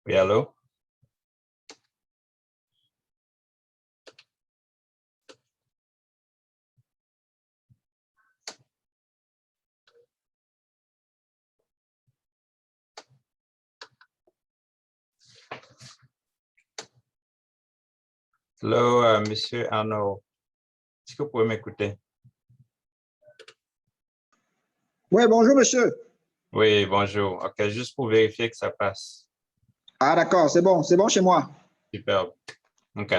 Oui, allô? Allô, Monsieur Arnaud. Est-ce que vous pouvez m'écouter? Oui, bonjour, monsieur. Oui, bonjour. OK, juste pour vérifier que ça passe. Ah, d'accord, c'est bon chez moi. Superbe. OK.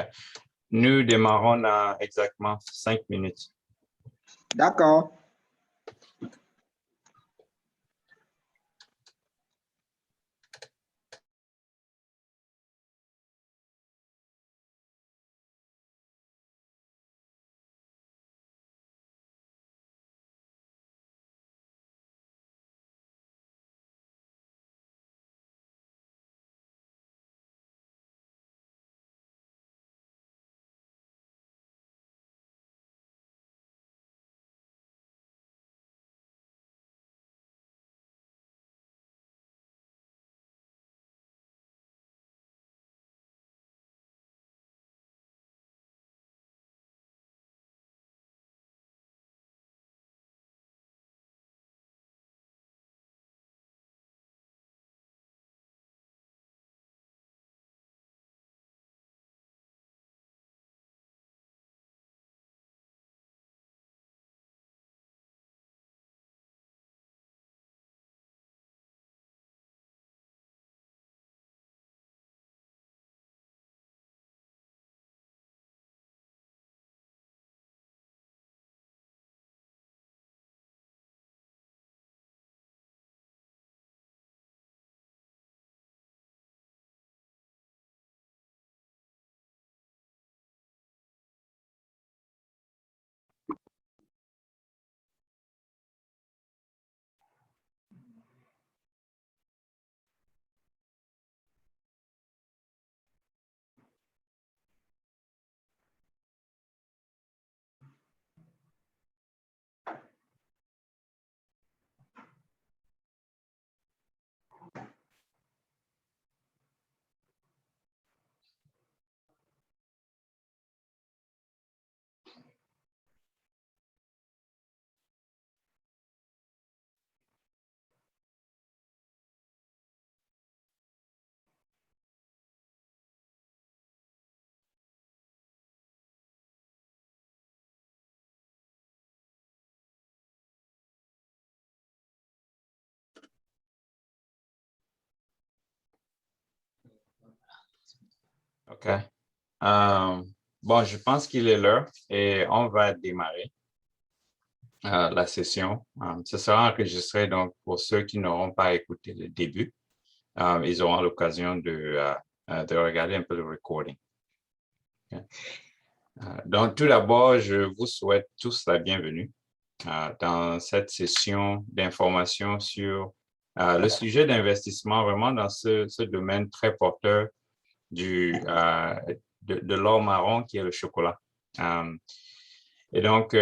Nous démarrons dans exactement 5 minutes. D'accord. OK. Bon, je pense qu'il est l'heure et on va démarrer la session. Ce sera enregistré, donc pour ceux qui n'auront pas écouté le début, ils auront l'occasion de regarder un peu le recording. OK. Donc, tout d'abord, je vous souhaite tous la bienvenue dans cette session d'information sur le sujet d'investissement, vraiment dans ce domaine très porteur de l'or marron qui est le chocolat. Et donc,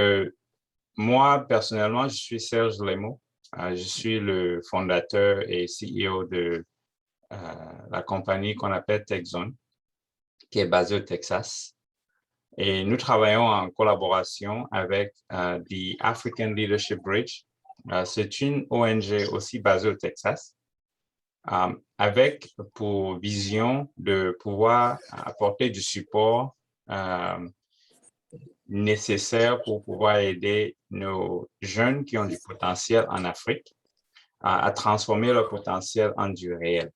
moi, personnellement, je suis Serge Lemo. Je suis le fondateur et CEO de la compagnie qu'on appelle TechZone, qui est basée au Texas. Et nous travaillons en collaboration avec the African Leadership Bridge. C'est une ONG aussi basée au Texas, avec pour vision de pouvoir apporter du support nécessaire pour pouvoir aider nos jeunes qui ont du potentiel en Afrique à transformer leur potentiel en du réel.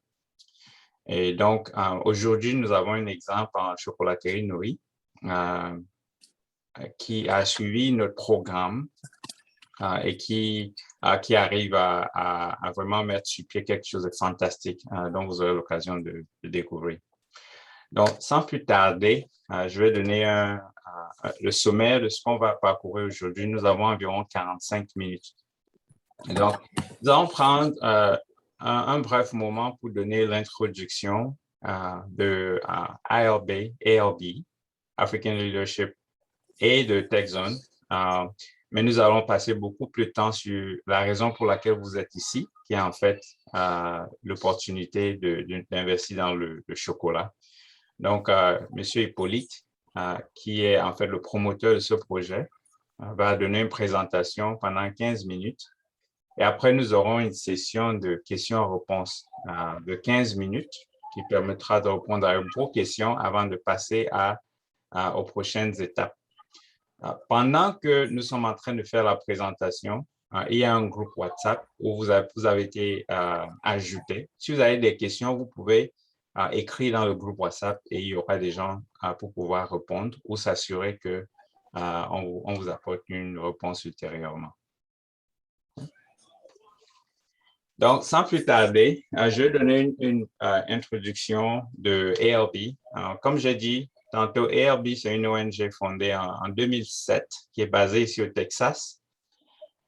Et donc, aujourd'hui, nous avons un exemple en chocolaterie nourrie qui a suivi notre programme et qui arrive à vraiment mettre sur pied quelque chose de fantastique dont vous aurez l'occasion de découvrir. Donc, sans plus tarder, je vais donner le sommaire de ce qu'on va parcourir aujourd'hui. Nous avons environ 45 minutes. Donc, nous allons prendre un bref moment pour donner l'introduction de ALB, African Leadership, et de TechZone, mais nous allons passer beaucoup plus de temps sur la raison pour laquelle vous êtes ici, qui est en fait l'opportunité d'investir dans le chocolat. Donc, Monsieur Hippolyte, qui est en fait le promoteur de ce projet, va donner une présentation pendant 15 minutes. Et après, nous aurons une session de questions-réponses de 15 minutes qui permettra de répondre à vos questions avant de passer aux prochaines étapes. Pendant que nous sommes en train de faire la présentation, il y a un groupe WhatsApp où vous avez été ajouté. Si vous avez des questions, vous pouvez écrire dans le groupe WhatsApp et il y aura des gens pour pouvoir répondre ou s'assurer que on vous apporte une réponse ultérieurement. Donc, sans plus tarder, je vais donner une introduction de ALB. Comme j'ai dit tantôt, ALB, c'est une ONG fondée en 2007 qui est basée ici au Texas.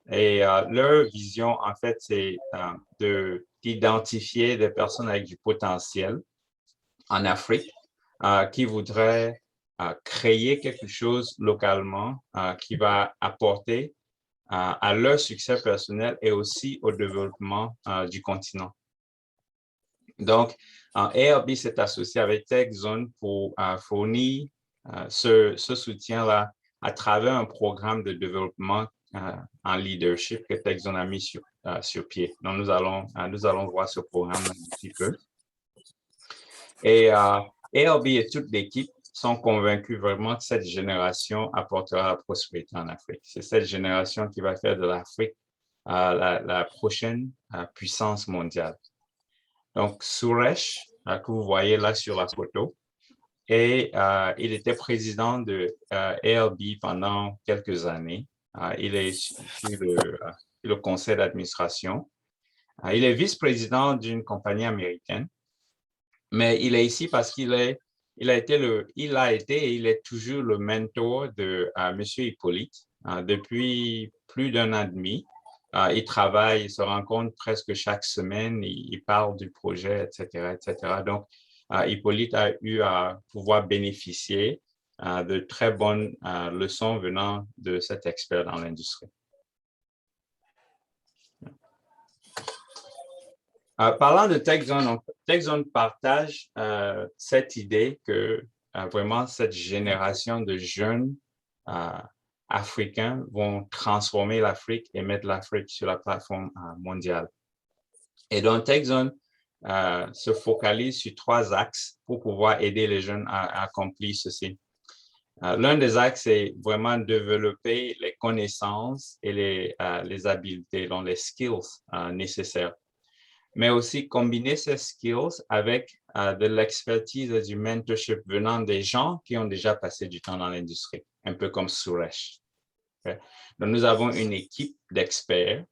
Et leur vision, en fait, c'est d'identifier des personnes avec du potentiel en Afrique qui voudraient créer quelque chose localement qui va apporter à leur succès personnel et aussi au développement du continent. Donc, ALB s'est associé avec TechZone pour fournir ce soutien-là à travers un programme de développement en leadership que TechZone a mis sur pied. Donc, nous allons voir ce programme un petit peu. Et ALB et toute l'équipe sont convaincus vraiment que cette génération apportera la prospérité en Afrique. C'est cette génération qui va faire de l'Afrique la prochaine puissance mondiale. Donc, Suresh, que vous voyez là sur la photo, et il était président de ALB pendant quelques années. Il est sur le conseil d'administration. Il est vice-président d'une compagnie américaine, mais il est ici parce qu'il a été et il est toujours le mentor de M. Hippolyte depuis plus d'un an et demi. Il travaille, il se rencontre presque chaque semaine, il parle du projet, etc., etc. Donc, Hippolyte a eu à pouvoir bénéficier de très bonnes leçons venant de cet expert dans l'industrie. Parlant de TechZone, TechZone partage cette idée que vraiment cette génération de jeunes africains vont transformer l'Afrique et mettre l'Afrique sur la plateforme mondiale. Et donc, TechZone se focalise sur 3 axes pour pouvoir aider les jeunes à accomplir ceci. L'un des axes, c'est vraiment développer les connaissances et les habiletés, donc les skills nécessaires, mais aussi combiner ces skills avec de l'expertise et du mentorship venant des gens qui ont déjà passé du temps dans l'industrie, un peu comme Suresh. Okay? Donc, nous avons une équipe d'experts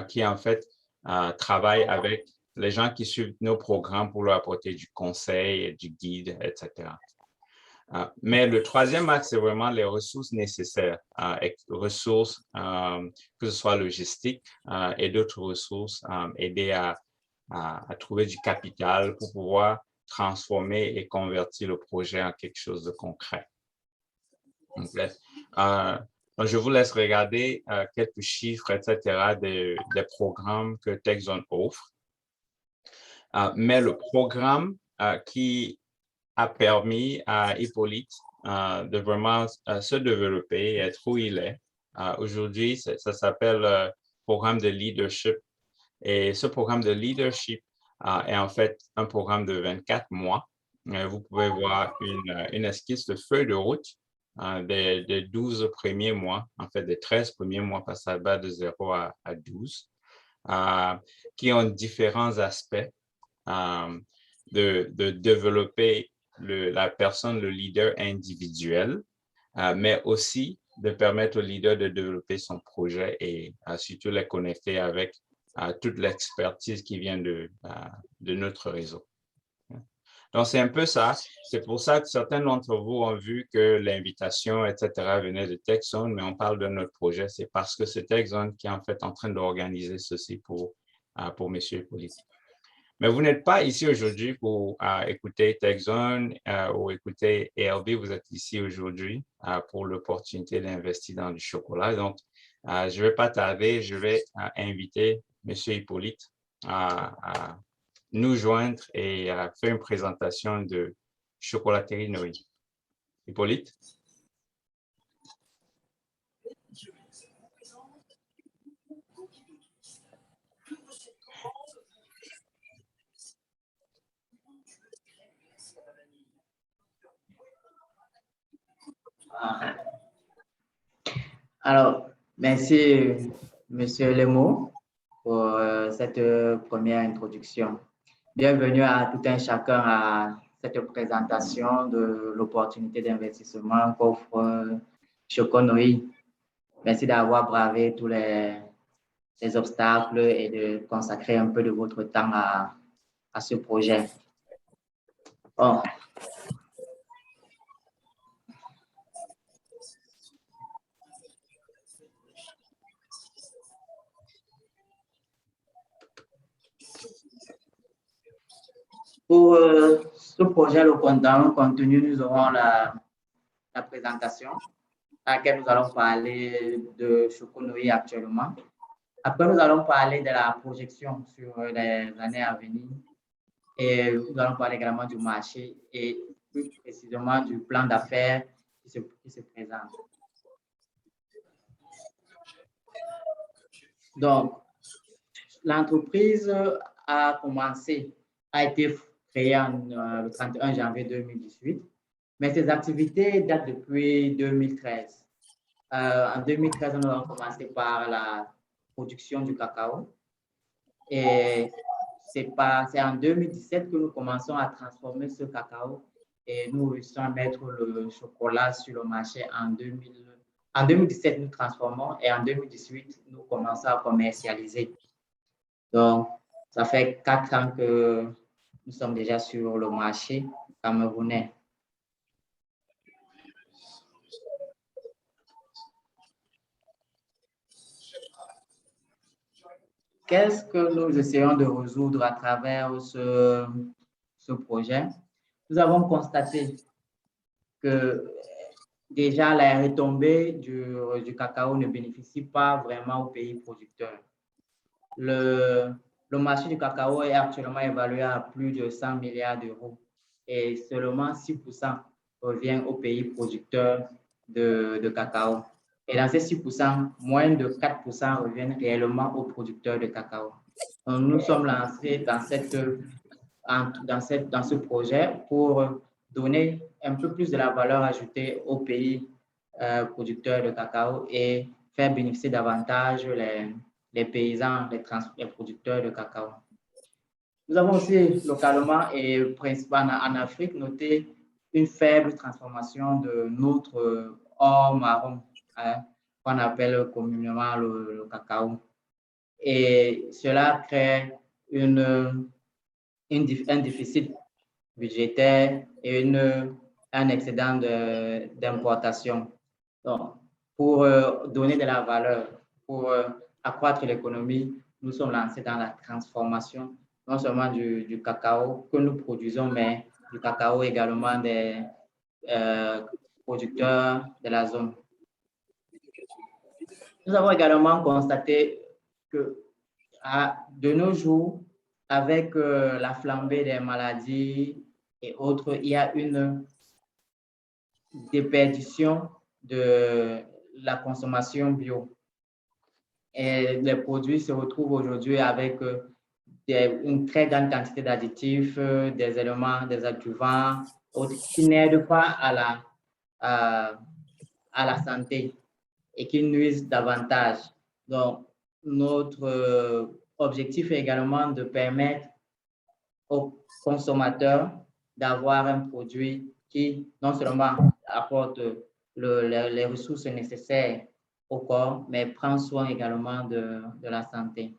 qui, en fait, travaille avec les gens qui suivent nos programmes pour leur apporter du conseil, du guide, etc. Mais le troisième axe, c'est vraiment les ressources nécessaires, ressources, que ce soit logistiques et d'autres ressources, aider à trouver du capital pour pouvoir transformer et convertir le projet en quelque chose de concret. Okay. Donc, je vous laisse regarder quelques chiffres, etc., des programmes que TechZone offre. Mais le programme qui a permis à Hippolyte de vraiment se développer et être où il est. Aujourd'hui, ça s'appelle programme de leadership. Et ce programme de leadership est en fait un programme de 24 mois. Vous pouvez voir une esquisse de feuille de route des 12 premiers mois, en fait des 13 premiers mois, parce que ça va de 0 à 12, qui ont différents aspects de développer la personne, le leader individuel, mais aussi de permettre au leader de développer son projet et surtout les connecter avec toute l'expertise qui vient de notre réseau. Donc, c'est un peu ça. C'est pour ça que certains d'entre vous ont vu que l'invitation, etc., venait de TechZone, mais on parle de notre projet. C'est parce que c'est TechZone qui est en fait en train d'organiser ceci pour M. Hippolyte. Mais vous n'êtes pas ici aujourd'hui pour écouter TechZone ou écouter ALB. Vous êtes ici aujourd'hui pour l'opportunité d'investir dans du chocolat. Donc, Je ne vais pas tarder, je vais inviter M. Hippolyte à nous joindre et à faire une présentation de Chocolaterie Noé. Hippolyte? Alors, merci, Monsieur Lemo, pour cette première introduction. Bienvenue à tout un chacun à cette présentation de l'opportunité d'investissement qu'offre Choconoi. Merci d'avoir bravé tous les obstacles et de consacrer un peu de votre temps à ce projet. Bon. Pour ce projet, le contenu, nous aurons la présentation à laquelle nous allons parler de Choconoi actuellement. Après, nous allons parler de la projection sur les années à venir et nous allons parler également du marché et plus précisément du plan d'affaires qui se présente. Donc, l'entreprise a été créée le 31 janvier 2018, mais ses activités datent depuis 2013. En 2013, nous avons commencé par la production du cacao et c'est en 2017 que nous commençons à transformer ce cacao et nous réussissons à mettre le chocolat sur le marché en 2017, nous transformons et en 2018, nous commençons à commercialiser. Donc, ça fait 4 ans que nous sommes déjà sur le marché camerounais. Qu'est-ce que nous essayons de résoudre à travers ce projet? Nous avons constaté que déjà la retombée du cacao ne bénéficie pas vraiment aux pays producteurs. Le marché du cacao est actuellement évalué à plus de 100 milliards d'euros et seulement 6% revient aux pays producteurs de cacao. Et dans ces 6%, moins de 4% reviennent réellement aux producteurs de cacao. Donc, nous sommes lancés dans ce projet pour donner un peu plus de la valeur ajoutée aux pays producteurs de cacao et faire bénéficier davantage les paysans, les producteurs de cacao. Nous avons aussi localement et principalement en Afrique noté une faible transformation de notre or marron, qu'on appelle communément le cacao. Et cela crée un déficit budgétaire et un excédent d'importation. Donc, pour donner de la valeur, pour accroître l'économie, nous sommes lancés dans la transformation, non seulement du cacao que nous produisons, mais du cacao également des producteurs de la zone. Nous avons également constaté que de nos jours, avec la flambée des maladies et autres, il y a une déperdition de la consommation bio. Et les produits se retrouvent aujourd'hui avec une très grande quantité d'additifs, des éléments, des adjuvants, qui n'aident pas à la santé et qui nuisent davantage. Donc, notre objectif est également de permettre aux consommateurs d'avoir un produit qui non seulement apporte les ressources nécessaires au corps, mais prend soin également de la santé.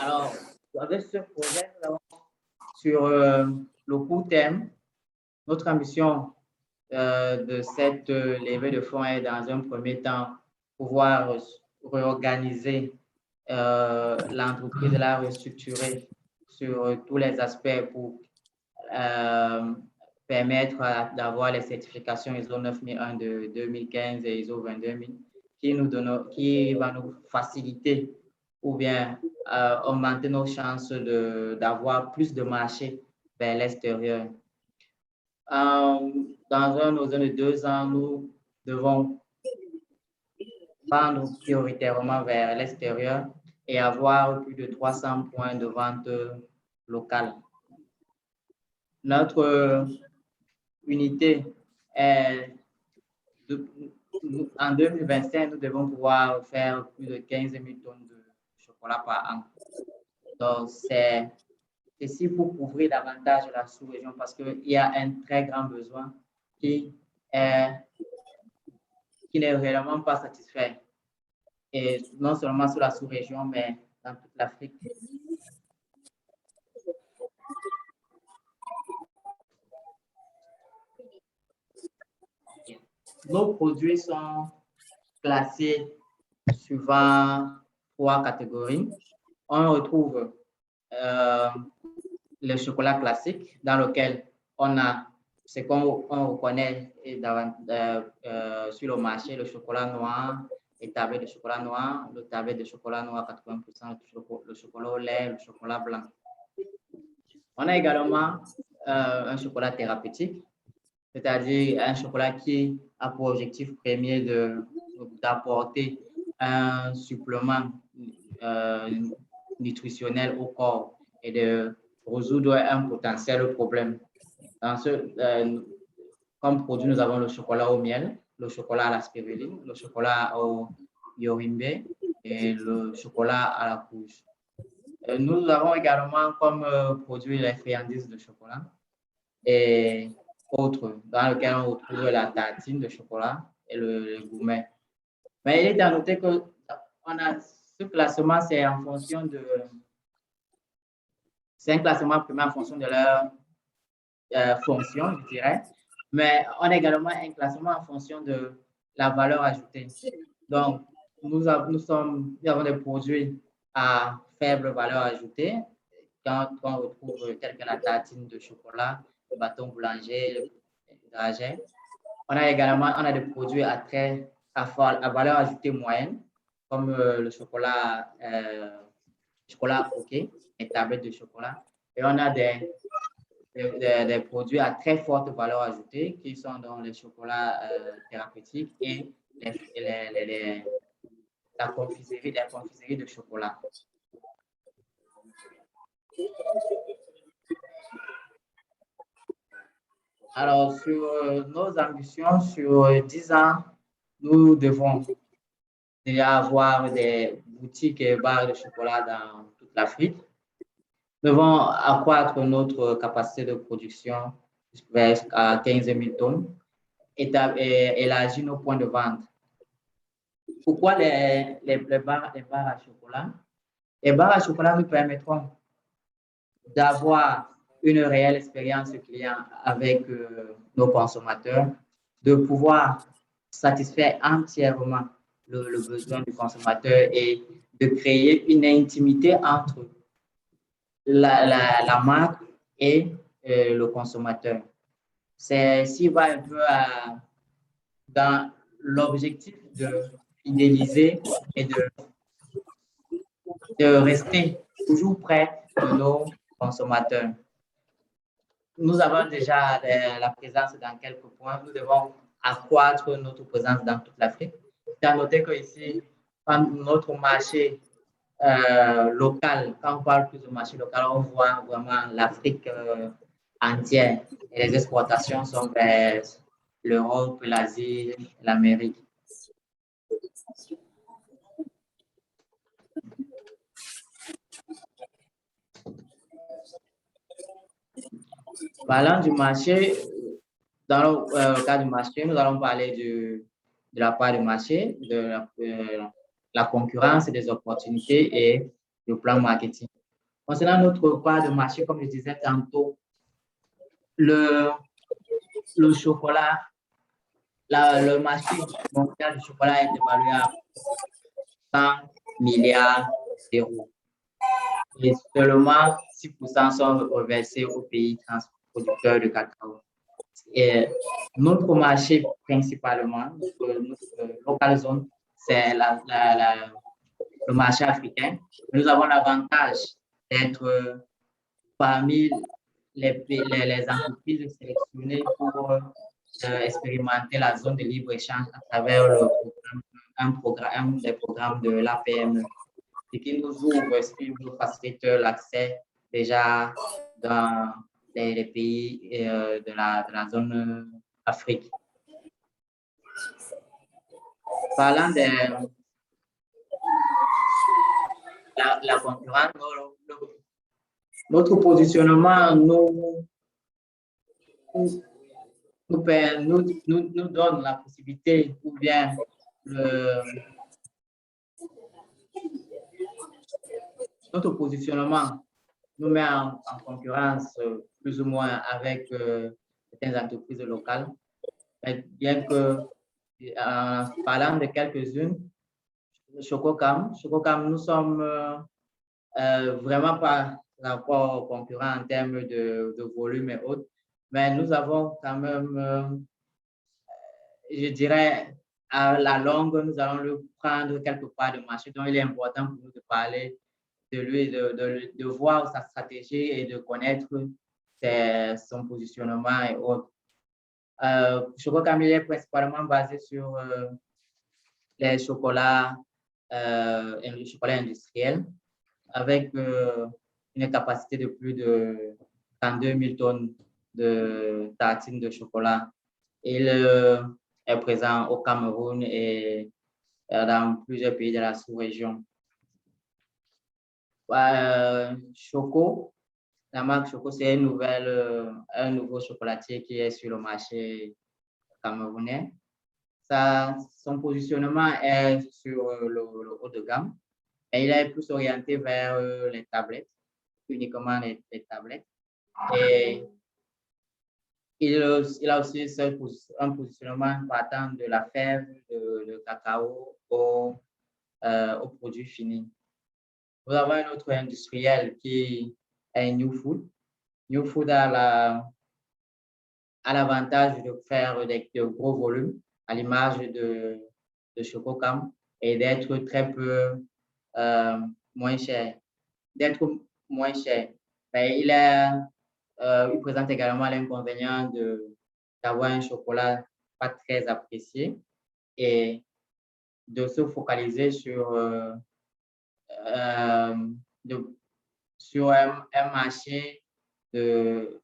Alors, avec ce projet, nous avons sur le court terme, notre ambition de cette levée de fonds est dans un premier temps pouvoir réorganiser l'entreprise, la restructurer sur tous les aspects pour permettre d'avoir les certifications ISO 9001 de 2015 et ISO 22000 qui va nous faciliter ou bien augmenter nos chances d'avoir plus de marchés vers l'extérieur. Dans un horizon de 2 ans, nous devons vendre prioritairement vers l'extérieur et avoir plus de 300 points de vente locales. Notre unité est en 2025, nous devons pouvoir faire plus de 15 000 tonnes de chocolat par an. Donc, c'est ici pour couvrir davantage la sous-région parce qu'il y a un très grand besoin qui n'est réellement pas satisfait. Et non seulement sur la sous-région, mais dans toute l'Afrique. Nos produits sont classés suivant 3 catégories. On retrouve le chocolat classique dans lequel on a ce qu'on reconnaît sur le marché, le chocolat noir, les tablettes de chocolat noir, le tablette de chocolat noir 80%, le chocolat au lait, le chocolat blanc. On a également un chocolat thérapeutique, c'est-à-dire un chocolat qui a pour objectif premier d'apporter un supplément nutritionnel au corps et de résoudre un potentiel problème. Comme produit, nous avons le chocolat au miel, le chocolat à la spiruline, le chocolat au yorimbe et le chocolat à la courge. Nous avons également comme produit les friandises de chocolat et autres, dans lequel on retrouve la tartine de chocolat et le gourmet. Mais il est à noter que ce classement, c'est un classement primaire en fonction de leur fonction, je dirais. Mais on a également un classement en fonction de la valeur ajoutée. Donc, nous avons des produits à faible valeur ajoutée, quand on retrouve tel que la tartine de chocolat, le bâton boulanger, le dragée. On a des produits à valeur ajoutée moyenne, comme le chocolat croqué, les tablettes de chocolat. Et on a des produits à très forte valeur ajoutée qui sont dans les chocolats thérapeutiques et la confiserie de chocolat. Alors, sur nos ambitions, sur 10 ans, nous devons déjà avoir des boutiques et bars de chocolat dans toute l'Afrique. Nous devons accroître notre capacité de production à 15 000 tonnes et élargir nos points de vente. Pourquoi les bars à chocolat? Les bars à chocolat nous permettront d'avoir une réelle expérience client avec nos consommateurs, de pouvoir satisfaire entièrement le besoin du consommateur et de créer une intimité entre la marque et le consommateur. C'est ce qui va un peu dans l'objectif de fidéliser et de rester toujours près de nos consommateurs. Nous avons déjà la présence dans quelques points. Nous devons accroître notre présence dans toute l'Afrique. C'est à noter qu'ici, notre marché local, quand on parle plus de marché local, on voit vraiment l'Afrique entière. Et les exportations sont vers l'Europe, l'Asie, l'Amérique. Parlant du marché, dans le cas du marché, nous allons parler de la part du marché, de la concurrence, des opportunités et du plan marketing. Concernant notre part de marché, comme je disais tantôt, le chocolat, le marché mondial du chocolat est évalué à 100 milliards d'euros. Et seulement 6% sont reversés aux pays producteurs de cacao. Et notre marché principalement, notre local zone, c'est le marché africain. Nous avons l'avantage d'être parmi les entreprises sélectionnées pour expérimenter la zone de libre-échange à travers un des programmes de l'APME, ce qui nous ouvre, ce qui nous facilite l'accès déjà dans les pays de la zone Afrique. Parlant de la concurrence, notre positionnement nous donne la possibilité ou bien notre positionnement nous met en concurrence plus ou moins avec certaines entreprises locales. Bien que, en parlant de quelques-unes, Chococam, nous sommes vraiment pas rapport concurrent en termes de volume et autres, mais nous avons quand même, je dirais, à la longue, nous allons le prendre quelque part de marché. Donc, il est important pour nous de parler de lui, de voir sa stratégie et de connaître son positionnement et autres. Chococam est principalement basé sur les chocolats industriels avec une capacité de plus de 32 000 tonnes de tartines de chocolat. Il est présent au Cameroun et dans plusieurs pays de la sous-région. Choco, la marque Choco, c'est un nouveau chocolatier qui est sur le marché camerounais. Son positionnement est sur le haut de gamme, et il est plus orienté vers les tablettes, uniquement les tablettes. Et il a aussi un positionnement partant de la fève de cacao au produit fini. Nous avons un autre industriel qui est New Food. New Food a l'avantage de faire de gros volumes à l'image de Chococam et d'être très peu moins cher. Mais il présente également l'inconvénient d'avoir un chocolat pas très apprécié et de se focaliser sur un marché de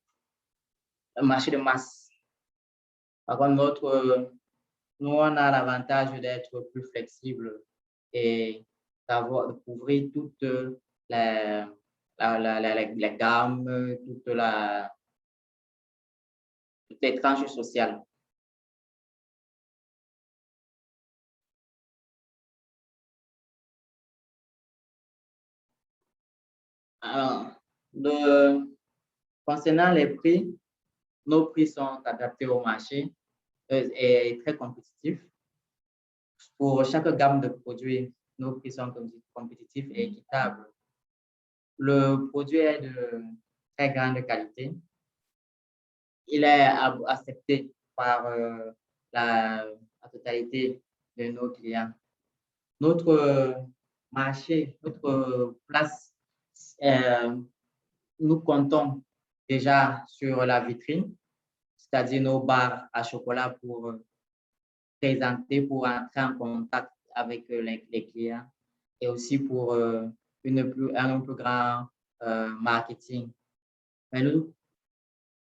masse. Par contre, nous, on a l'avantage d'être plus flexible et de couvrir toutes les gammes, toutes les tranches sociales. Alors, concernant les prix, nos prix sont adaptés au marché et très compétitifs. Pour chaque gamme de produits, nos prix sont compétitifs et équitables. Le produit est de très grande qualité. Il est accepté par la totalité de nos clients. Notre marché, notre place, nous comptons déjà sur la vitrine, c'est-à-dire nos barres à chocolat pour présenter, pour entrer en contact avec les clients et aussi pour un plus grand marketing. Mais nous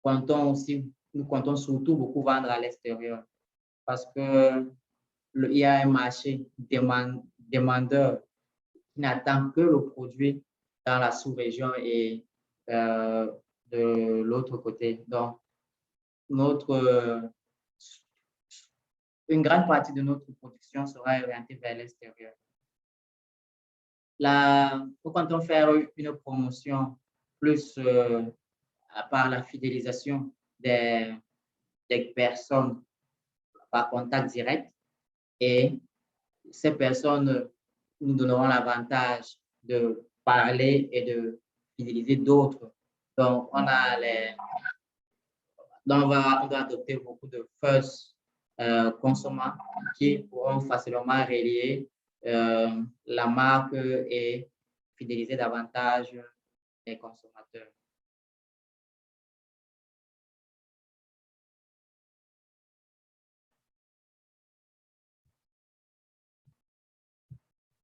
comptons surtout beaucoup vendre à l'extérieur parce que il y a un marché demandeur qui n'attend que le produit dans la sous-région et de l'autre côté. Donc, une grande partie de notre production sera orientée vers l'extérieur. Nous comptons faire une promotion plus par la fidélisation des personnes par contact direct et ces personnes nous donneront l'avantage de parler et de fidéliser d'autres. Donc, on a Donc, on doit adopter beaucoup de first consommateurs qui pourront facilement relier la marque et fidéliser davantage les consommateurs.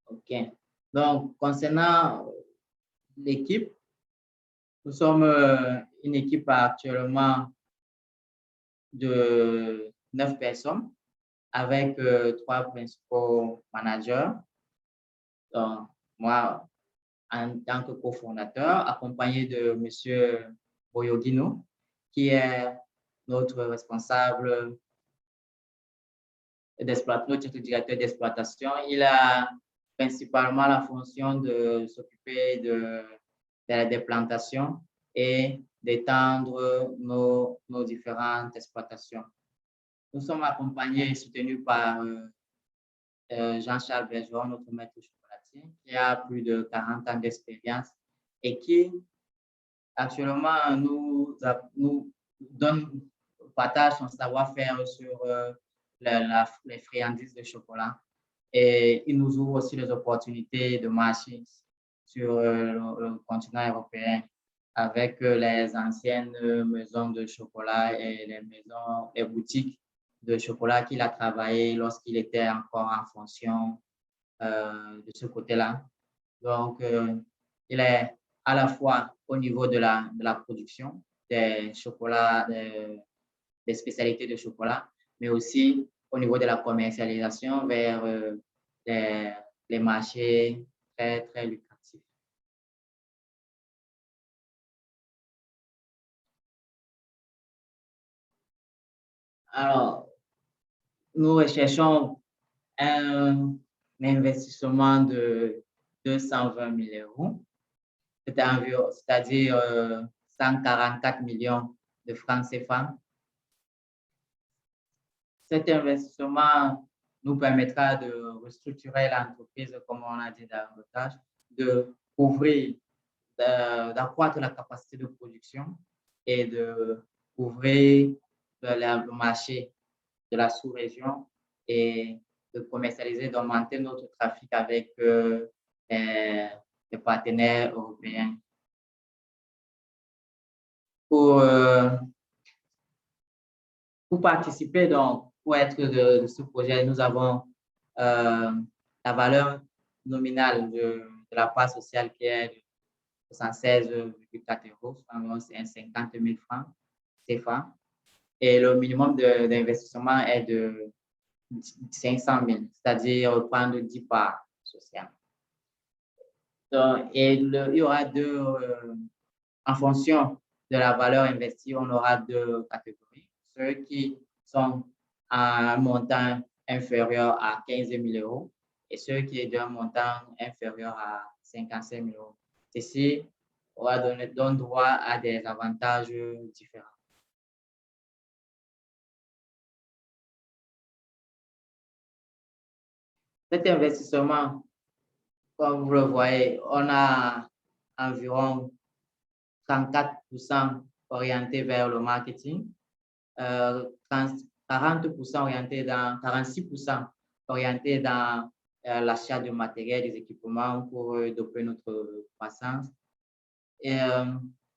OK. Donc, concernant l'équipe, nous sommes une équipe actuellement de 9 personnes avec 3 principaux managers. Donc, moi, en tant que cofondateur, accompagné de M. Boyogino, qui est notre responsable notre directeur d'exploitation. Il a principalement la fonction de s'occuper des plantations et d'étendre nos différentes exploitations. Nous sommes accompagnés et soutenus par Jean-Charles Bergeron, notre maître chocolatier, qui a plus de 40 ans d'expérience et qui actuellement nous partage son savoir-faire sur les friandises de chocolat. Et il nous ouvre aussi les opportunités de marché sur le continent européen avec les anciennes maisons de chocolat et les boutiques de chocolat qu'il a travaillé lorsqu'il était encore en fonction de ce côté-là. Donc, il est à la fois au niveau de la production des chocolats, des spécialités de chocolat, mais aussi au niveau de la commercialisation vers les marchés très, très lucratifs. Alors, nous recherchons un investissement de 220 000 €, c'est-à-dire 144 millions de francs CFA. Cet investissement nous permettra de restructurer l'entreprise, comme on a dit davantage, de couvrir, d'accroître la capacité de production et de couvrir le marché de la sous-région et de commercialiser, d'augmenter notre trafic avec les partenaires européens. Pour participer, donc, pour être de ce projet, nous avons la valeur nominale de la part sociale qui est de 76,4 €, environ 50 000 francs CFA. Et le minimum d'investissement est de 500 000, c'est-à-dire prendre 10 parts sociales. Donc, et il y aura en fonction de la valeur investie, on aura deux catégories. Ceux qui sont à un montant inférieur à 15 000 € et ceux qui est d'un montant inférieur à 55 000 €. Ceci donne droit à des avantages différents. Cet investissement, comme vous le voyez, on a environ 34% orienté vers le marketing, 40% orienté 46% orienté dans l'achat de matériel, des équipements pour doper notre croissance. Et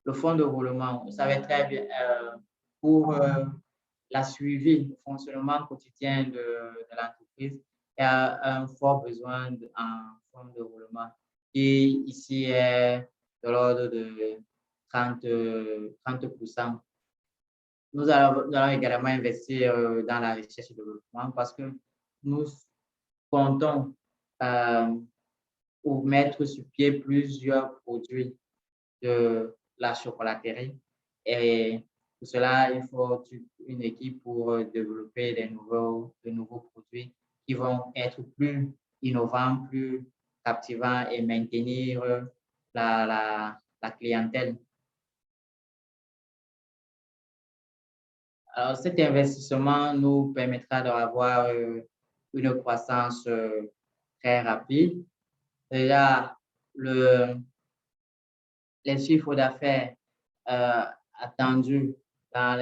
le fonds de roulement, vous savez très bien, pour la suivi, le fonctionnement quotidien de l'entreprise, il y a un fort besoin en fonds de roulement qui ici est de l'ordre de 30%. Nous allons également investir dans la recherche et développement parce que nous comptons pour mettre sur pied plusieurs produits de la chocolaterie. Et pour cela, il faut une équipe pour développer de nouveaux produits qui vont être plus innovants, plus captivants et maintenir la clientèle. Alors, cet investissement nous permettra d'avoir une croissance très rapide. Déjà, les chiffres d'affaires attendus Dans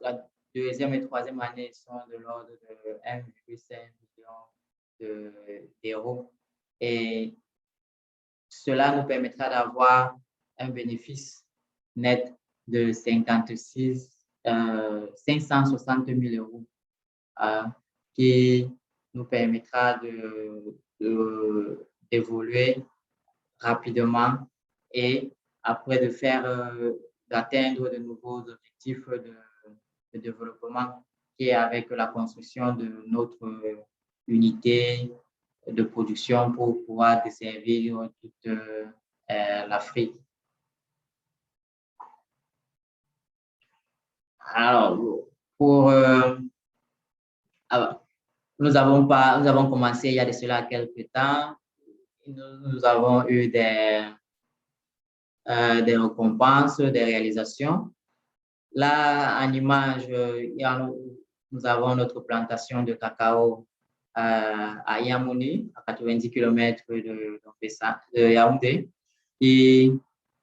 la deuxième et troisième année sont de l'ordre de 1,5 million d'euros. Et cela nous permettra d'avoir un bénéfice net de 560 000 euros qui nous permettra d'évoluer rapidement et après d'atteindre de nouveaux objectifs de développement qui est avec la construction de notre unité de production pour pouvoir desservir toute l'Afrique. Alors, nous avons commencé il y a de cela quelques temps. Nous avons eu des récompenses, des réalisations. Là, en image, nous avons notre plantation de cacao à Yamouni, à 90 km de Yaoundé, qui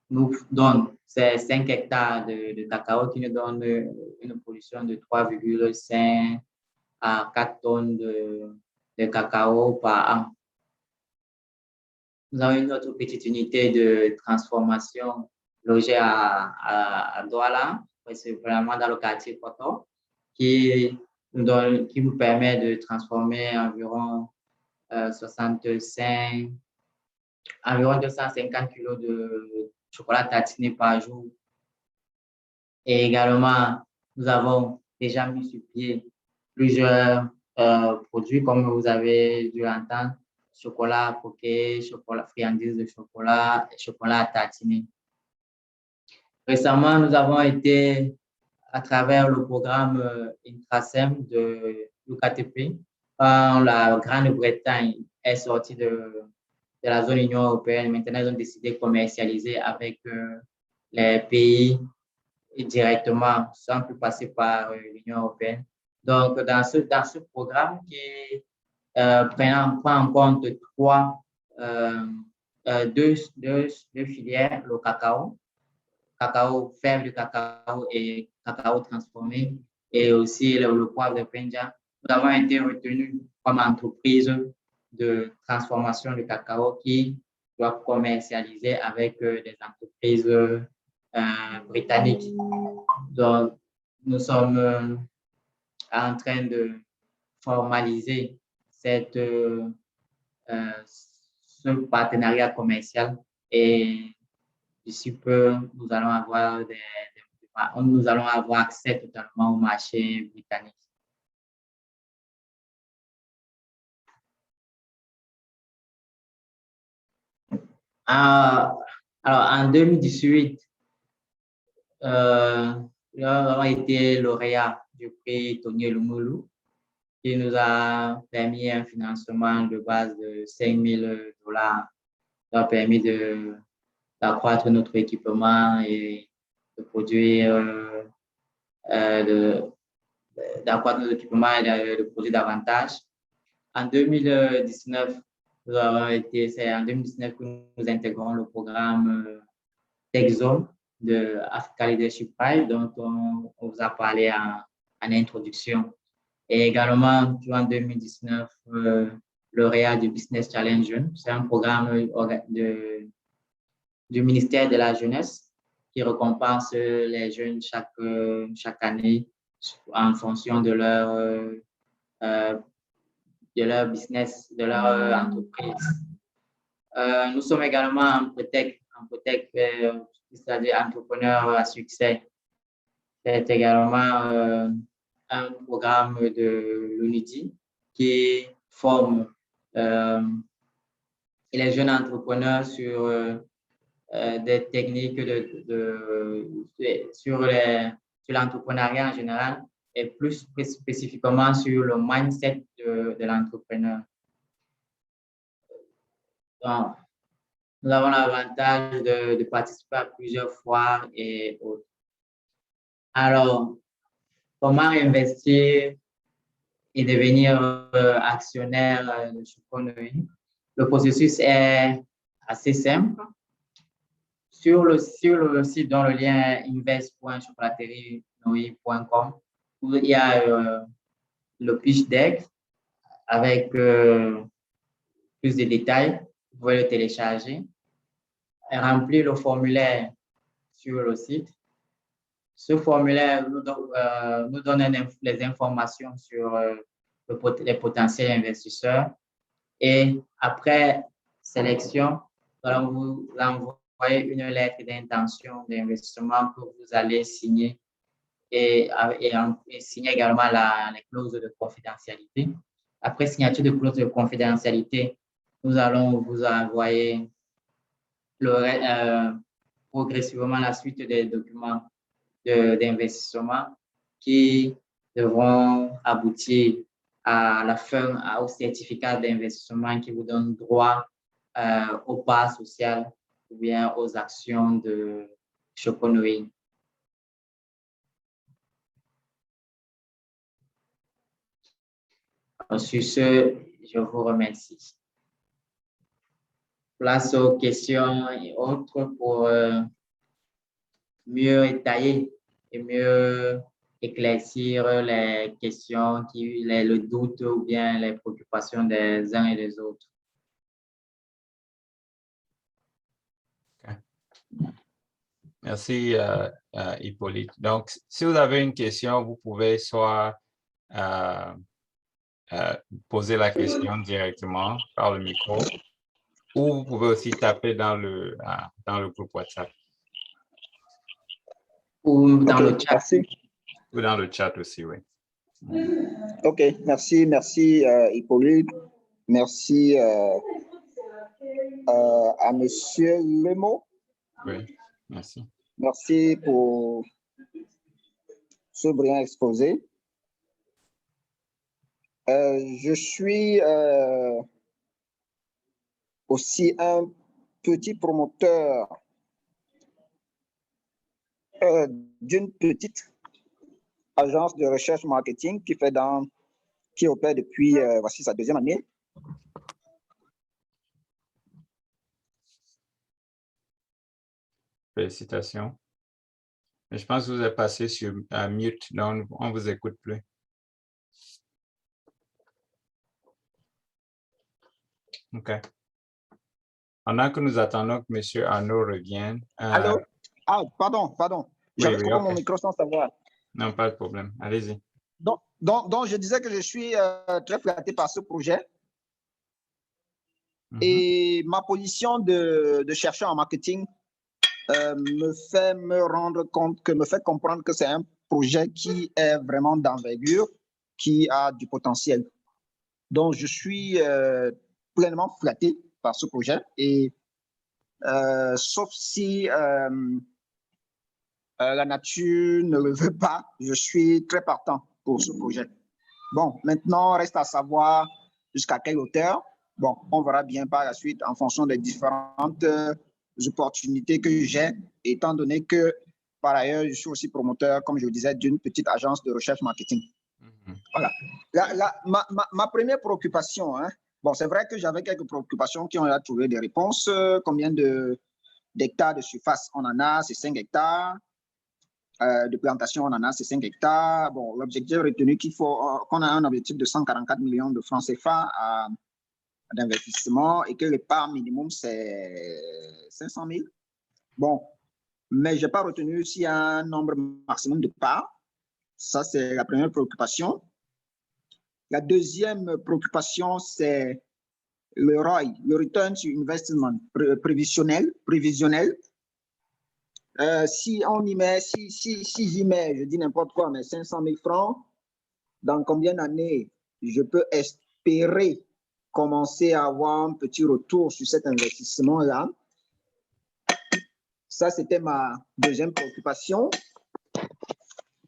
nous donne ces 5 hectares de cacao qui nous donne une production de 3,5 à 4 tonnes de cacao par an. Nous avons une autre petite unité de transformation logée à Douala, c'est vraiment dans le quartier Poto, qui nous permet de transformer environ 250 kilos de chocolat tatiné par jour. Et également, nous avons déjà mis sur pied plusieurs produits, comme vous avez dû entendre, chocolat poké, friandises de chocolat et chocolat tatiné. Récemment, nous avons été, à travers le programme Intrasem de l'UKTP, quand la Grande-Bretagne est sortie de la zone Union européenne, maintenant ils ont décidé de commercialiser avec les pays directement, sans plus passer par l'Union européenne. Donc, dans ce programme qui prend en compte deux filières, le cacao, fève de cacao et cacao transformé, et aussi le poivre de Penja. Nous avons été retenus comme entreprise de transformation de cacao qui doit commercialiser avec des entreprises britanniques. Donc, nous sommes en train de formaliser ce partenariat commercial et d'ici peu, nous allons avoir accès totalement au marché britannique. Alors, en 2018, nous avons été lauréat du prix Tony Lumulu, qui nous a permis un financement de base de $5 000, qui a permis d'accroître notre équipement et de produire, d'accroître notre équipement et de produire davantage. En 2019, c'est en 2019 que nous intégrons le programme TechZone de Africa Leadership Prize, dont on vous a parlé en introduction. Et également, en 2019, lauréat du Business Challenge. C'est un programme du ministère de la Jeunesse qui récompense les jeunes chaque année en fonction de leur business, de leur entreprise. Nous sommes également en Protec, c'est-à-dire entrepreneur à succès. C'est également un programme de l'UNIDI qui forme les jeunes entrepreneurs sur des techniques sur l'entrepreneuriat en général et plus spécifiquement sur le mindset de l'entrepreneur. Donc, nous avons l'avantage de participer à plusieurs foires et autres. Alors, comment investir et devenir actionnaire de Choconoï? Le processus est assez simple. sur le site dont le lien est invest.chocolaterie-noe.com, où il y a le pitch deck avec plus de détails. Vous pouvez le télécharger et remplir le formulaire sur le site. Ce formulaire nous donne les informations sur les potentiels investisseurs. Et après sélection, nous allons vous envoyer une lettre d'intention d'investissement que vous allez signer et signer également les clauses de confidentialité. Après signature de clause de confidentialité, nous allons vous envoyer progressivement la suite des documents d'investissement qui devront aboutir à la fin au certificat d'investissement qui vous donne droit aux parts sociales ou bien aux actions de Choconoe. Sur ce, je vous remercie. Place aux questions et autres pour mieux étayer et mieux éclaircir les questions, le doute ou bien les préoccupations des uns et des autres. Okay. Merci, Hippolyte. Donc, si vous avez une question, vous pouvez soit poser la question directement par le micro, ou vous pouvez aussi taper dans le groupe WhatsApp. Ou dans le chat. Merci. Ou dans le chat aussi, oui. OK, merci Hippolyte. Merci à Monsieur Lemo. Oui, merci. Merci pour ce brillant exposé. Je suis aussi un petit promoteur d'une petite agence de recherche marketing qui opère depuis, voici sa deuxième année. Félicitations. Mais je pense que vous êtes passé sur mute, donc on ne vous écoute plus. OK. Pendant que nous attendons que M. Arnaud revienne. Allô? Ah, pardon. J'avais coupé mon micro sans savoir. Non, pas de problème. Allez-y. Donc, je disais que je suis très flatté par ce projet. Et ma position de chercheur en marketing me fait comprendre que c'est un projet qui est vraiment d'envergure, qui a du potentiel. Donc, je suis pleinement flatté par ce projet. Et sauf si la nature ne le veut pas, je suis très partant pour ce projet. Bon, maintenant, reste à savoir jusqu'à quelle hauteur. Bon, on verra bien par la suite en fonction des différentes opportunités que j'ai, étant donné que, par ailleurs, je suis aussi promoteur, comme je vous disais, d'une petite agence de recherche marketing. Voilà. Ma première préoccupation, hein, bon, c'est vrai que j'avais quelques préoccupations qui ont trouvé des réponses. Combien d'hectares de surface on en a? C'est 5 hectares. De plantation, on en a, c'est 5 hectares. Bon, l'objectif retenu qu'on a un objectif de 144 millions de francs CFA d'investissement et que le part minimum, c'est 500 000. Bon, mais je n'ai pas retenu s'il y a un nombre maximum de parts. Ça, c'est la première préoccupation. La deuxième préoccupation, c'est le ROI, le Return to Investment prévisionnel. Si on y met, si j'y mets, je dis n'importe quoi, mais 500 000 francs, dans combien d'années je peux espérer commencer à avoir un petit retour sur cet investissement-là? Ça, c'était ma deuxième préoccupation.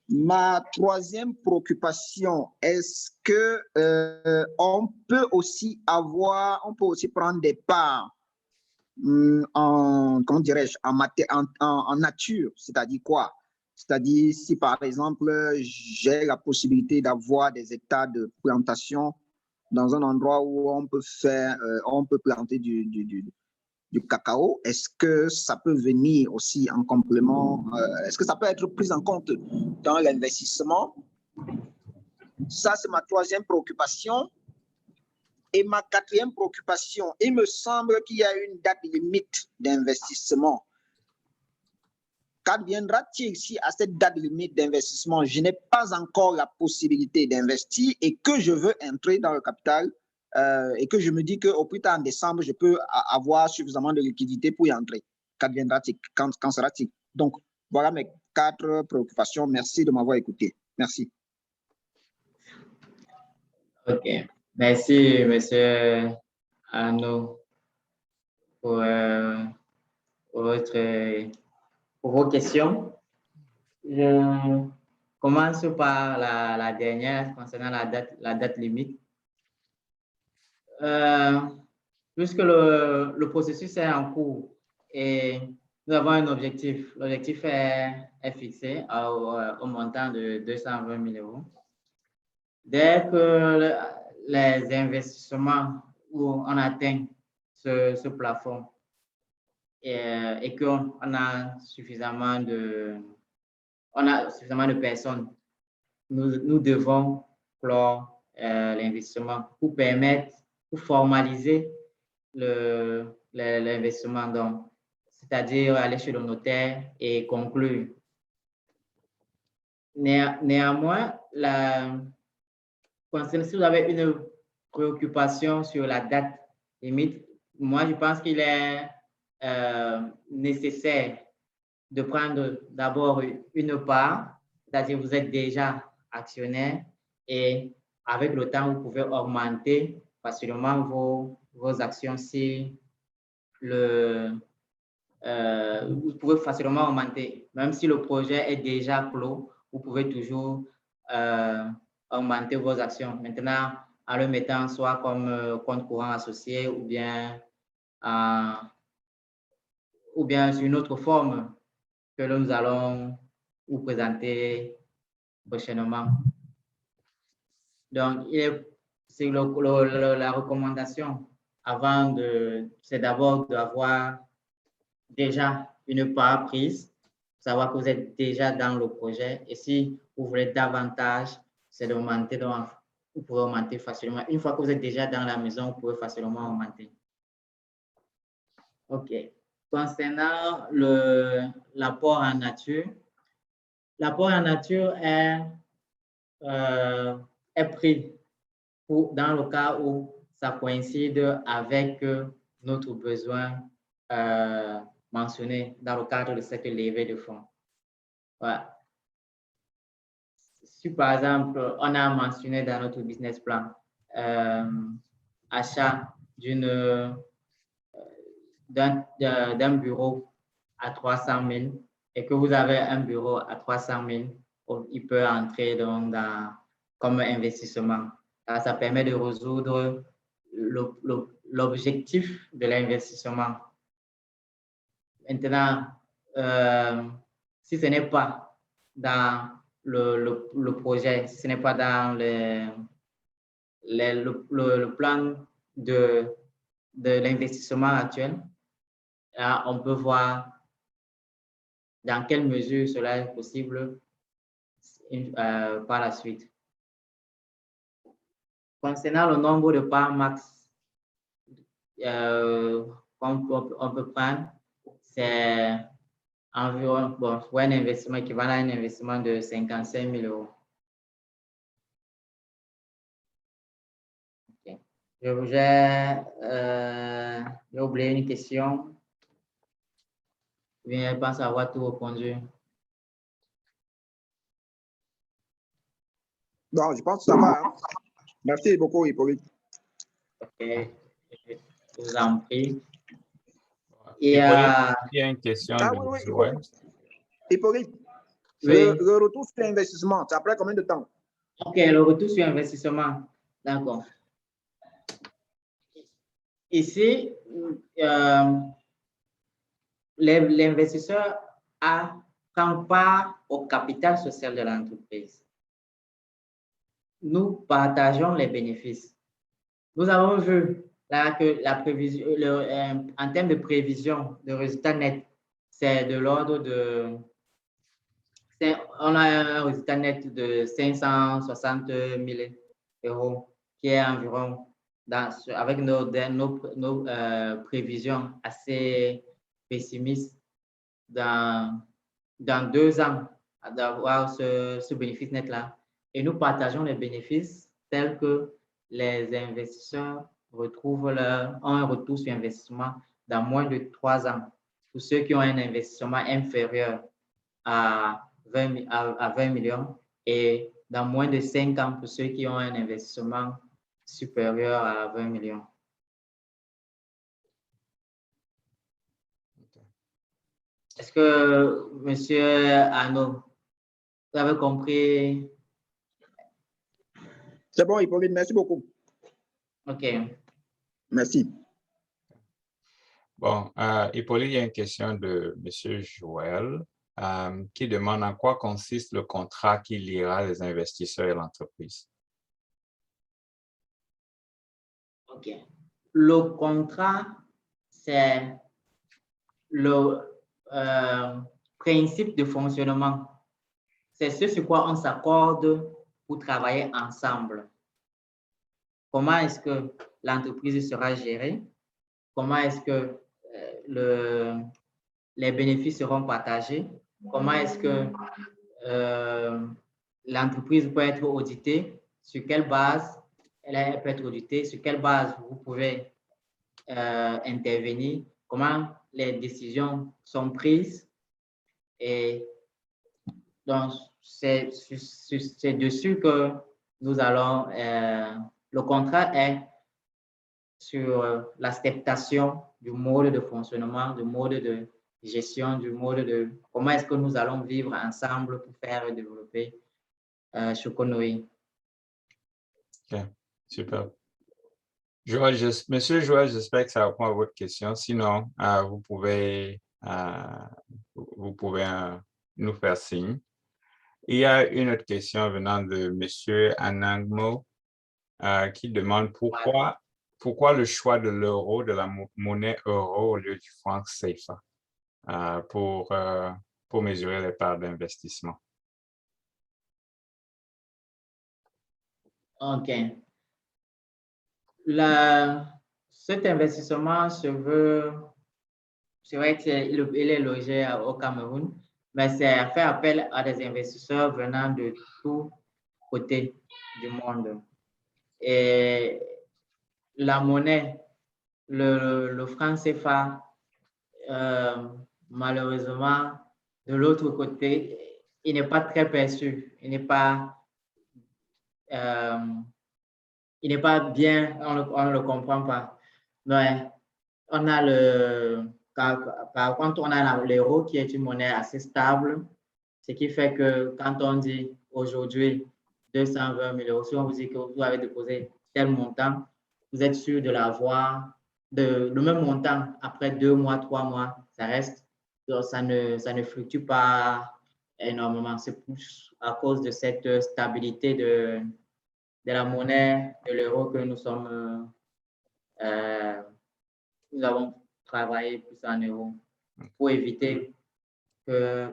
Ma troisième préoccupation, est-ce que on peut aussi prendre des parts comment dirais-je, en nature, c'est-à-dire quoi? C'est-à-dire si par exemple j'ai la possibilité d'avoir des hectares de plantation dans un endroit où on peut planter du cacao, est-ce que ça peut venir aussi en complément, est-ce que ça peut être pris en compte dans l'investissement? Ça, c'est ma troisième préoccupation. Et ma quatrième préoccupation, il me semble qu'il y a une date limite d'investissement. Qu'adviendra-t-il si à cette date limite d'investissement, je n'ai pas encore la possibilité d'investir et que je veux entrer dans le capital et que je me dis qu'au plus tard en décembre, je peux avoir suffisamment de liquidité pour y entrer? Qu'adviendra-t-il? Quand sera-t-il? Donc, voilà mes 4 préoccupations. Merci de m'avoir écouté. Merci. OK. Merci, monsieur Arnaud, pour, pour vos questions. Je commence par la dernière concernant la date limite. Puisque le processus est en cours et nous avons un objectif. L'objectif est fixé au montant de 220 000 euros. Dès que les investissements où on atteint ce plafond et qu'on a suffisamment de personnes, nous devons clore l'investissement pour formaliser l'investissement, donc, c'est-à-dire aller chez le notaire et conclure. Néanmoins, si vous avez une préoccupation sur la date limite, moi, je pense qu'il est nécessaire de prendre d'abord une part, c'est-à-dire vous êtes déjà actionnaire et avec le temps, vous pouvez augmenter facilement vos actions si vous pouvez facilement augmenter. Même si le projet est déjà clos, vous pouvez toujours augmenter vos actions. Maintenant, en le mettant soit comme compte courant associé ou bien sur une autre forme que nous allons vous présenter prochainement. Donc, c'est la recommandation avant c'est d'abord d'avoir déjà une part prise, savoir que vous êtes déjà dans le projet. Et si vous voulez davantage, c'est d'augmenter. Donc, vous pouvez augmenter facilement. Une fois que vous êtes déjà dans la maison, vous pouvez facilement augmenter. OK. Concernant l'apport en nature, l'apport en nature est pris dans le cas où ça coïncide avec notre besoin mentionné dans le cadre de cette levée de fonds. Voilà. Si par exemple, on a mentionné dans notre business plan achat d'un bureau à 300 000 et que vous avez un bureau à 300 000, il peut entrer donc comme investissement. Ça permet de résoudre l'objectif de l'investissement. Maintenant, si ce n'est pas dans le projet, si ce n'est pas dans le plan de l'investissement actuel, là, on peut voir dans quelle mesure cela est possible par la suite. Concernant le nombre de parts max qu'on peut prendre, c'est environ, pour un investissement équivalent à un investissement de 55 000 euros. Okay. J'ai oublié une question. Je pense avoir tout répondu. Bon, je pense que ça va. Hein? Merci beaucoup, Hippolyte. OK. Je vous en prie. Il y a une question. Oui, Hippolyte. Oui. Le retour sur investissement, c'est après combien de temps? OK, le retour sur investissement. D'accord. Ici, l'investisseur prend part au capital social de l'entreprise. Nous partageons les bénéfices. Nous avons vu là que la prévision, en termes de prévision de résultat net, c'est de l'ordre de, on a un résultat net de 560 000 euros, qui est environ, avec nos prévisions assez pessimistes, dans 2 ans, d'avoir ce bénéfice net-là. Et nous partageons les bénéfices tels que les investisseurs ont un retour sur investissement dans moins de 3 ans. Pour ceux qui ont un investissement inférieur à 20 millions et dans moins de 5 ans pour ceux qui ont un investissement supérieur à 20 millions. Est-ce que, Monsieur Arnaud, vous avez compris? C'est bon, Hippolyte, merci beaucoup. OK. Merci. Bon, Hippolyte, il y a une question de Monsieur Joël qui demande en quoi consiste le contrat qui liera les investisseurs et l'entreprise. OK. Le contrat, c'est le principe de fonctionnement. C'est ce sur quoi on s'accorde pour travailler ensemble. Comment est-ce que l'entreprise sera gérée? Comment est-ce que les bénéfices seront partagés? Comment est-ce que l'entreprise peut être auditée? Sur quelle base elle peut être auditée? Sur quelle base vous pouvez intervenir? Comment les décisions sont prises? Et donc, c'est dessus que nous allons, le contrat est sur l'acceptation du mode de fonctionnement, du mode de gestion, du mode de comment est-ce que nous allons vivre ensemble pour faire développer Choconoï. OK, super. Monsieur Joël, j'espère que ça répond à votre question. Sinon, vous pouvez nous faire signe. Il y a une autre question venant de Monsieur Anangmo qui demande pourquoi le choix de l'euro, de la monnaie euro au lieu du franc CFA pour mesurer les parts d'investissement. OK. Cet investissement c'est vrai qu'il est logé au Cameroun, mais c'est fait appel à des investisseurs venant de tous côtés du monde. Et la monnaie, le franc CFA, malheureusement, de l'autre côté, il n'est pas très perçu. Il n'est pas bien, on ne le comprend pas. Mais on a par contre, on a l'euro qui est une monnaie assez stable, ce qui fait que quand on dit aujourd'hui 220 000 euros, si on vous dit que vous avez déposé tel montant, vous êtes sûr de l'avoir, le même montant après 2 mois, 3 mois, ça reste, donc ça ne fluctue pas énormément. C'est plus à cause de cette stabilité de la monnaie, de l'euro que nous avons travaillé plus en euros pour éviter que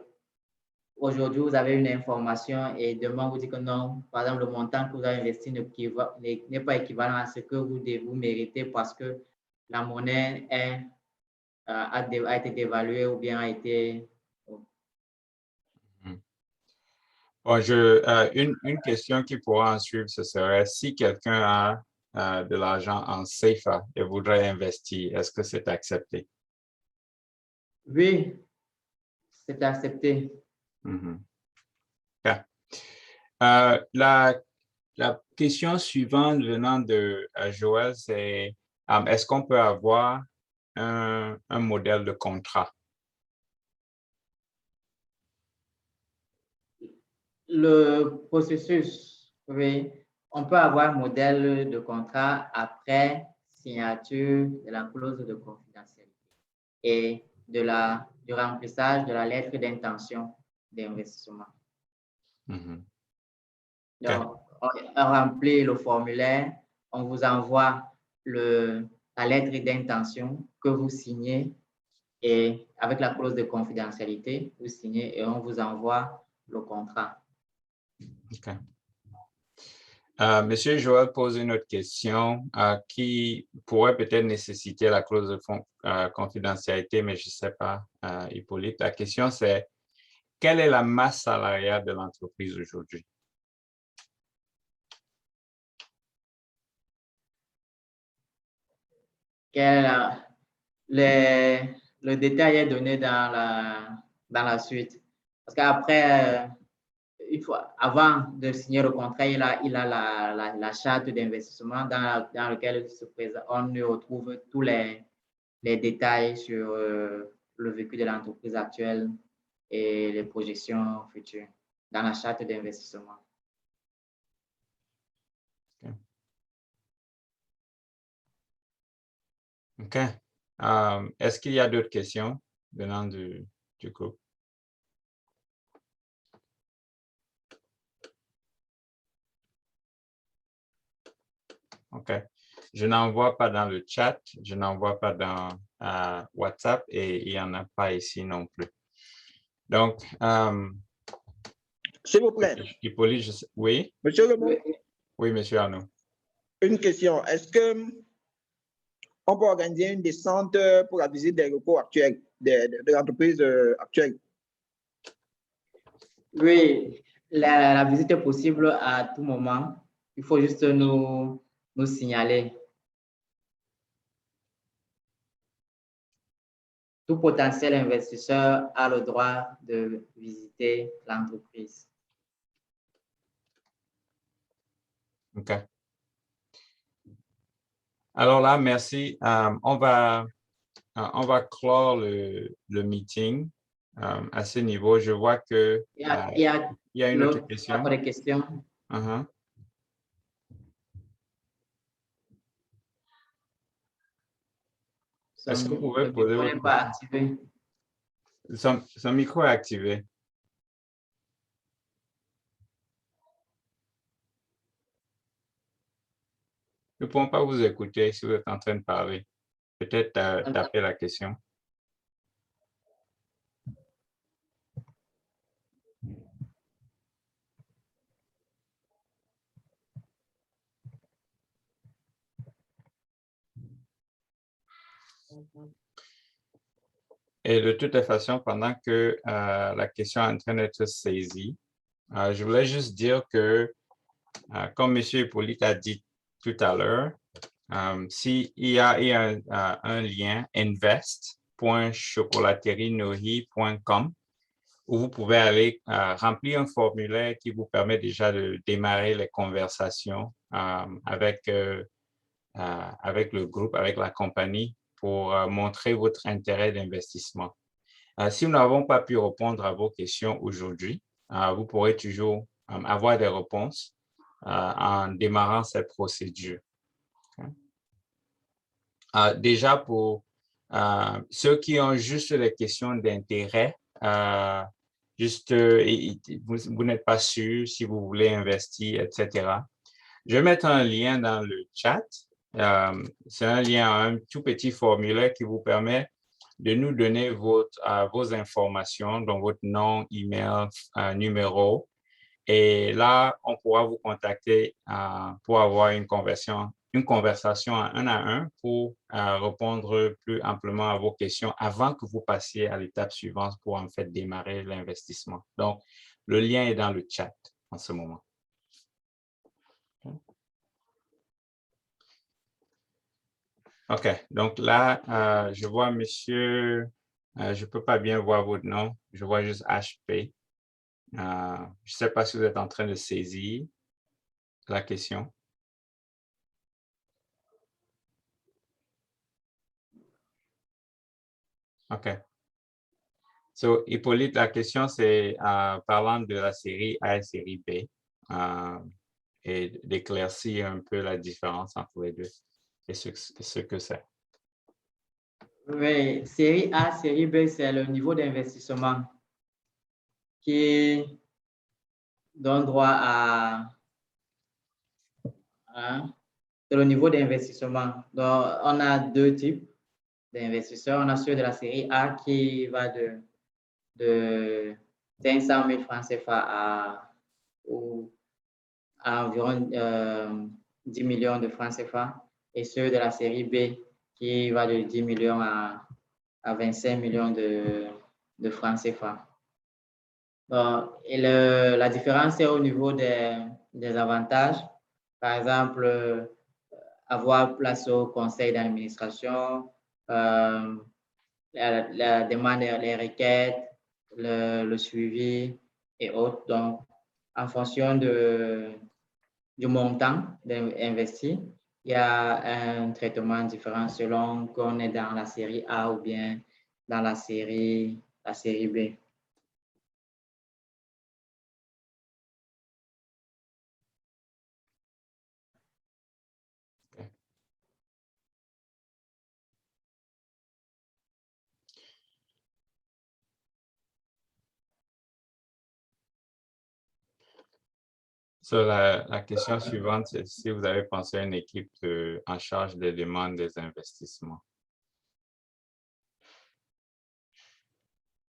aujourd'hui vous avez une information et demain vous dites que non, par exemple, le montant que vous avez investi n'est pas équivalent à ce que vous méritez parce que la monnaie a été dévaluée ou bien a été... Bon, une question qui pourra en suivre, ce serait si quelqu'un a de l'argent en CFA et voudrait investir, est-ce que c'est accepté? Oui, c'est accepté. Okay. La question suivante venant de Joël, c'est est-ce qu'on peut avoir un modèle de contrat? Le processus, oui, on peut avoir un modèle de contrat après signature de la clause de confidentialité et du remplissage de la lettre d'intention d'investissement. Donc, on remplit le formulaire, on vous envoie la la lettre d'intention que vous signez et avec la clause de confidentialité, vous signez et on vous envoie le contrat. OK. Monsieur Joël pose une autre question qui pourrait peut-être nécessiter la clause de confidentialité, mais je ne sais pas, Hippolyte. La question, c'est quelle est la masse salariale de l'entreprise aujourd'hui? Le détail est donné dans la suite. Parce qu'après, avant de signer le contrat, il a la charte d'investissement dans laquelle on y retrouve tous les détails sur le vécu de l'entreprise actuelle et les projections futures dans la charte d'investissement. OK. Est-ce qu'il y a d'autres questions venant du groupe? OK. Je n'en vois pas dans le chat, je n'en vois pas dans WhatsApp et il n'y en a pas ici non plus. Donc, s'il vous plaît. Hippolyte, oui? Monsieur Lemont? Oui, monsieur Arnaud. Une question. Est-ce qu'on peut organiser une descente pour la visite des locaux actuels, de l'entreprise actuelle? Oui, la visite est possible à tout moment. Il faut juste nous signaler. Tout potentiel investisseur a le droit de visiter l'entreprise. OK. Alors là, merci. On va clore le meeting à ce niveau. Je vois que Il y a une autre question. Des questions. Est-ce que vous pouvez poser votre question? Pas activé. Son micro est activé. Nous ne pouvons pas vous écouter si vous êtes en train de parler. Peut-être taper la question. Et de toute façon, pendant que la question est en train d'être saisie, je voulais juste dire que, comme M. Hippolyte a dit tout à l'heure, s'il y a un lien invest.chocolaterienohi.com où vous pouvez aller remplir un formulaire qui vous permet déjà de démarrer les conversations avec le groupe, avec la compagnie pour montrer votre intérêt d'investissement. Si nous n'avons pas pu répondre à vos questions aujourd'hui, vous pourrez toujours avoir des réponses en démarrant cette procédure. Déjà, pour ceux qui ont juste des questions d'intérêt, vous n'êtes pas sûr si vous voulez investir, etc. Je vais mettre un lien dans le chat. C'est un lien, un tout petit formulaire qui vous permet de nous donner vos informations, donc votre nom, email, numéro. Et là, on pourra vous contacter pour avoir une conversation un à un pour répondre plus amplement à vos questions avant que vous passiez à l'étape suivante pour en fait démarrer l'investissement. Donc, le lien est dans le chat en ce moment. OK, donc là, je vois monsieur, je ne peux pas bien voir votre nom, je vois juste HP. Je ne sais pas si vous êtes en train de saisir la question. OK. So, Hippolyte, la question, c'est parlant de la série A et série B et d'éclaircir un peu la différence entre les deux et ce que c'est. Oui, série A, série B, c'est le niveau d'investissement qui donne droit à c'est le niveau d'investissement. Donc, on a deux types d'investisseurs. On a ceux de la série A qui va de 500 000 francs CFA à environ 10 millions de francs CFA, et ceux de la série B qui va de 10 millions à 25 millions de francs CFA. Bon, et la différence est au niveau des avantages. Par exemple, avoir place au conseil d'administration, la demande, les requêtes, le suivi et autres. Donc, en fonction du montant investi, il y a un traitement différent selon qu'on est dans la série A ou bien dans la série B. So, la question suivante, c'est si vous avez pensé à une équipe en charge des demandes des investissements.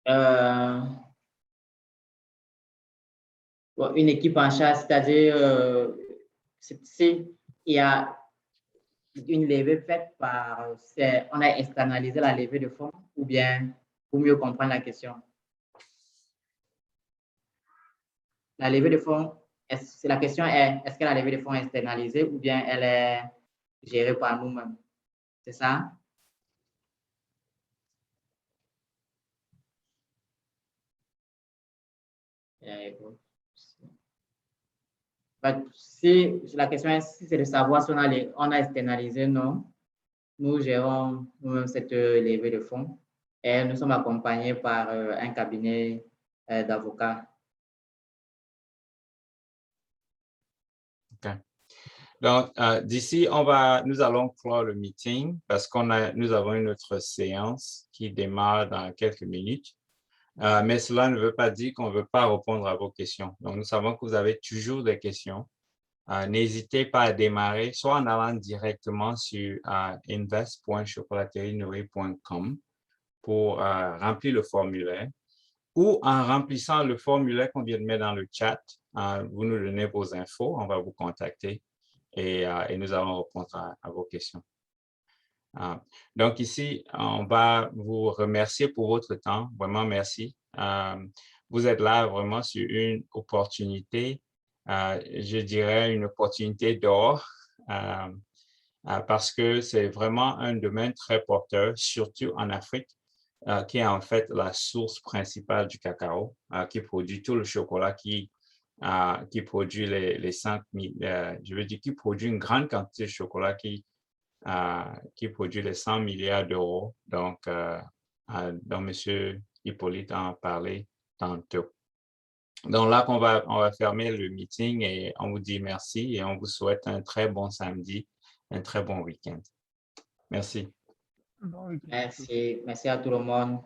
Une équipe en charge, c'est-à-dire s'il y a une levée faite on a externalisé la levée de fonds, ou bien pour mieux comprendre la question. La levée de fonds, la question est, est-ce que la levée de fonds est externalisée ou bien elle est gérée par nous-mêmes? C'est ça? Si la question est si c'est de savoir si on a externalisé, non. Nous gérons nous-mêmes cette levée de fonds et nous sommes accompagnés par un cabinet d'avocats. OK. Donc, d'ici, nous allons clore le meeting parce nous avons une autre séance qui démarre dans quelques minutes. Mais cela ne veut pas dire qu'on ne veut pas répondre à vos questions. Donc, nous savons que vous avez toujours des questions. N'hésitez pas à démarrer, soit en allant directement sur invest.chocolaterienourri.com pour remplir le formulaire, ou en remplissant le formulaire qu'on vient de mettre dans le chat. Vous nous donnez vos infos, on va vous contacter et nous allons répondre à vos questions. Donc ici, on va vous remercier pour votre temps. Vraiment, merci. Vous êtes là vraiment sur une opportunité, je dirais une opportunité d'or, parce que c'est vraiment un domaine très porteur, surtout en Afrique, qui est en fait la source principale du cacao, qui produit tout le chocolat, qui produit les 5 000, je veux dire, qui produit une grande quantité de chocolat qui produit les 100 milliards d'euros. Donc, M. Hippolyte en a parlé tantôt. Donc là, on va fermer le meeting et on vous dit merci et on vous souhaite un très bon samedi, un très bon week-end. Merci. Merci à tout le monde.